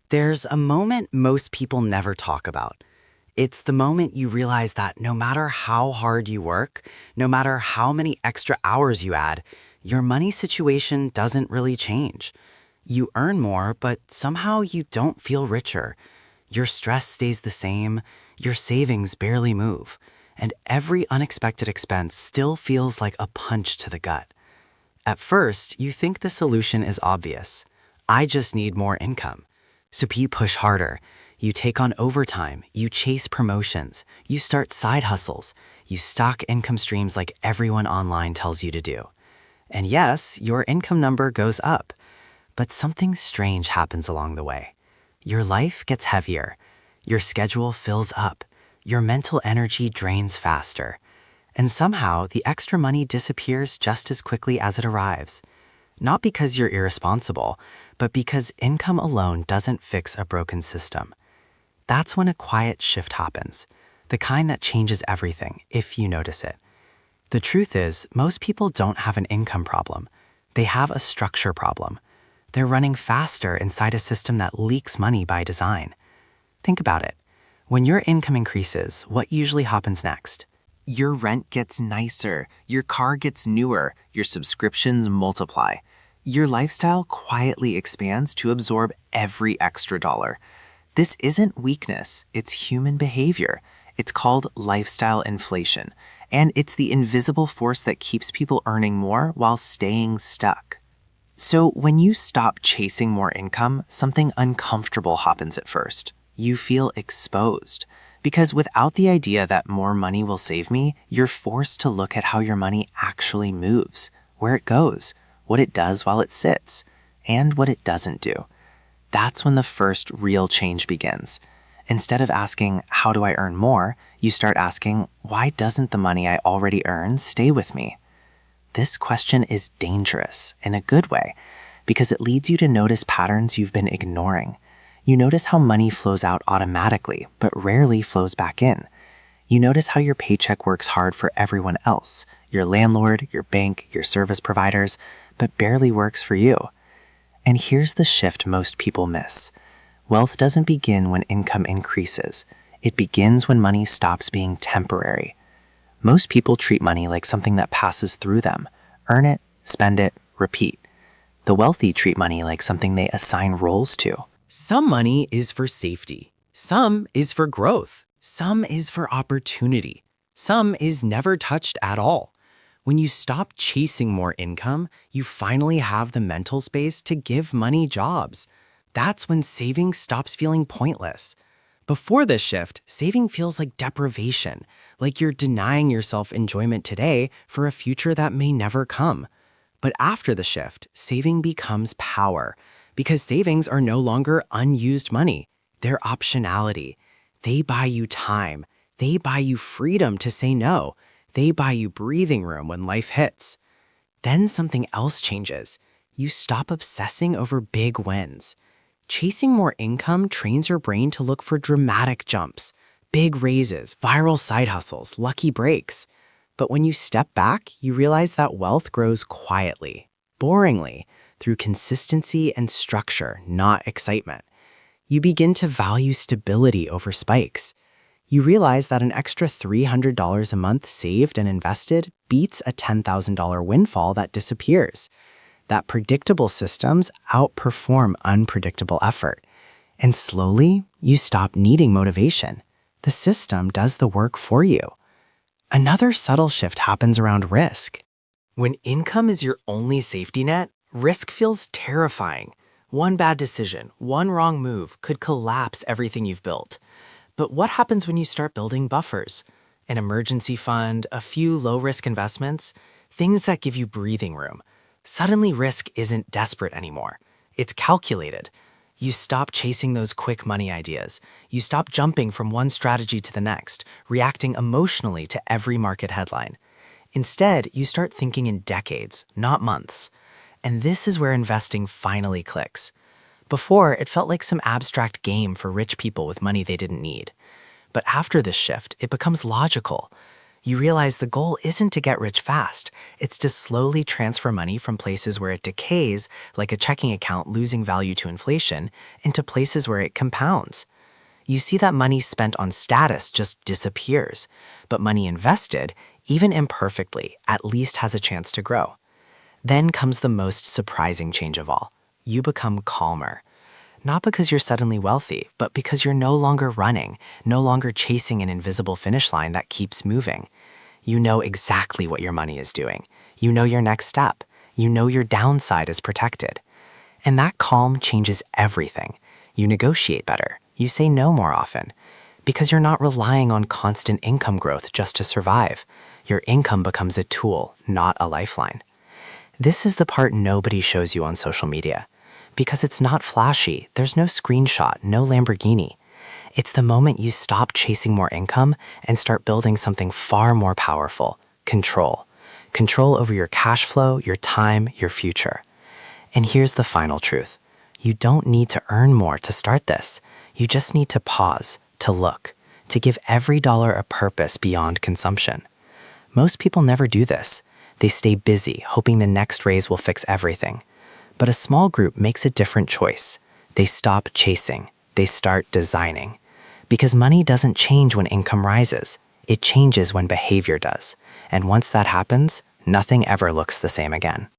There's a moment most people never talk about. It's the moment you realize that no matter how hard you work, no matter how many extra hours you add, your money situation doesn't really change. You earn more, but somehow you don't feel richer. Your stress stays the same, your savings barely move, and every unexpected expense still feels like a punch to the gut. At first, you think the solution is obvious. I just need more income. So you push harder. You take on overtime. You chase promotions. You start side hustles. You stock income streams like everyone online tells you to do. And yes, your income number goes up. But something strange happens along the way. Your life gets heavier. Your schedule fills up. Your mental energy drains faster. And somehow, the extra money disappears just as quickly as it arrives. Not because you're irresponsible, but because income alone doesn't fix a broken system. That's when a quiet shift happens, the kind that changes everything, if you notice it. The truth is, most people don't have an income problem. They have a structure problem. They're running faster inside a system that leaks money by design. Think about it. When your income increases, what usually happens next? Your rent gets nicer, your car gets newer, your subscriptions multiply. Your lifestyle quietly expands to absorb every extra dollar. This isn't weakness, it's human behavior. It's called lifestyle inflation, and it's the invisible force that keeps people earning more while staying stuck. So when you stop chasing more income, something uncomfortable happens at first. You feel exposed. Because without the idea that more money will save me, you're forced to look at how your money actually moves, where it goes, what it does while it sits, and what it doesn't do. That's when the first real change begins. Instead of asking, how do I earn more, you start asking, why doesn't the money I already earn stay with me? This question is dangerous in a good way, because it leads you to notice patterns you've been ignoring. You notice how money flows out automatically, but rarely flows back in. You notice how your paycheck works hard for everyone else, your landlord, your bank, your service providers, but barely works for you. And here's the shift most people miss. Wealth doesn't begin when income increases. It begins when money stops being temporary. Most people treat money like something that passes through them. Earn it, spend it, repeat. The wealthy treat money like something they assign roles to. Some money is for safety. Some is for growth. Some is for opportunity. Some is never touched at all. When you stop chasing more income, you finally have the mental space to give money jobs. That's when saving stops feeling pointless. Before this shift, saving feels like deprivation, like you're denying yourself enjoyment today for a future that may never come. But after the shift, saving becomes power. Because savings are no longer unused money. They're optionality. They buy you time. They buy you freedom to say no. They buy you breathing room when life hits. Then something else changes. You stop obsessing over big wins. Chasing more income trains your brain to look for dramatic jumps, big raises, viral side hustles, lucky breaks. But when you step back, you realize that wealth grows quietly, boringly, through consistency and structure, not excitement. You begin to value stability over spikes. You realize that an extra $300 a month saved and invested beats a $10,000 windfall that disappears. That predictable systems outperform unpredictable effort. And slowly, you stop needing motivation. The system does the work for you. Another subtle shift happens around risk. When income is your only safety net, risk feels terrifying. One bad decision, one wrong move could collapse everything you've built. But what happens when you start building buffers? An emergency fund, a few low-risk investments, things that give you breathing room. Suddenly risk isn't desperate anymore. It's calculated. You stop chasing those quick money ideas. You stop jumping from one strategy to the next, reacting emotionally to every market headline. Instead, you start thinking in decades, not months. And this is where investing finally clicks. Before, it felt like some abstract game for rich people with money they didn't need. But after this shift, it becomes logical. You realize the goal isn't to get rich fast, it's to slowly transfer money from places where it decays, like a checking account losing value to inflation, into places where it compounds. You see that money spent on status just disappears, but money invested, even imperfectly, at least has a chance to grow. Then comes the most surprising change of all. You become calmer. Not because you're suddenly wealthy, but because you're no longer running, no longer chasing an invisible finish line that keeps moving. You know exactly what your money is doing. You know your next step. You know your downside is protected. And that calm changes everything. You negotiate better. You say no more often. Because you're not relying on constant income growth just to survive. Your income becomes a tool, not a lifeline. This is the part nobody shows you on social media. Because it's not flashy, there's no screenshot, no Lamborghini. It's the moment you stop chasing more income and start building something far more powerful: control. Control over your cash flow, your time, your future. And here's the final truth. You don't need to earn more to start this. You just need to pause, to look, to give every dollar a purpose beyond consumption. Most people never do this. They stay busy, hoping the next raise will fix everything. But a small group makes a different choice. They stop chasing. They start designing. Because money doesn't change when income rises. It changes when behavior does. And once that happens, nothing ever looks the same again.